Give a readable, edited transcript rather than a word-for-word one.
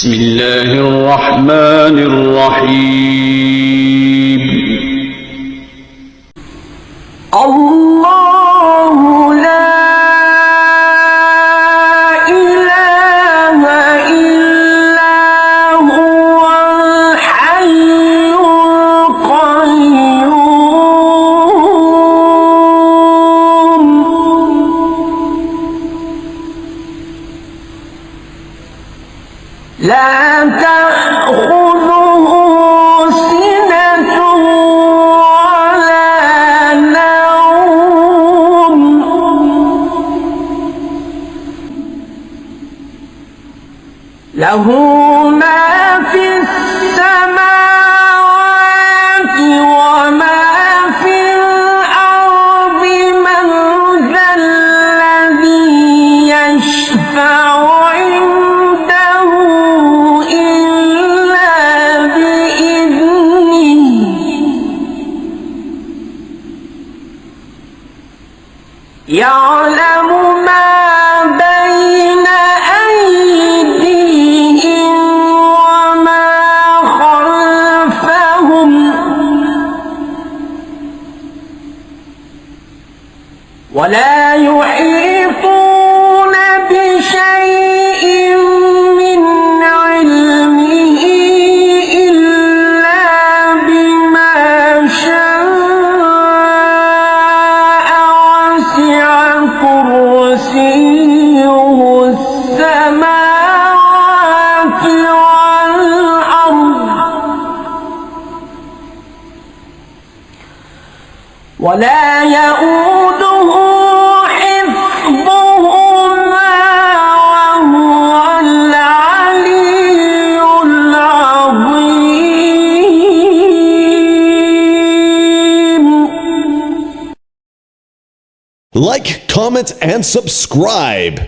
بسم الله الرحمن الرحيم الله لا إله إلا هو الحي القيوم لا تأخذه سنة ولا نوم له ما في السماوات وما في الأرض من ذا الذي يشفع عنده إلا بإذنه يعلم ما بين أيديهم وما خلفهم ولا يحيطون بشيء من علمه إلا بما شاء وسع كرسيه السماوات والأرض ولا يؤوده حفظهما وهو العلي العظيم. Like, comment, and subscribe.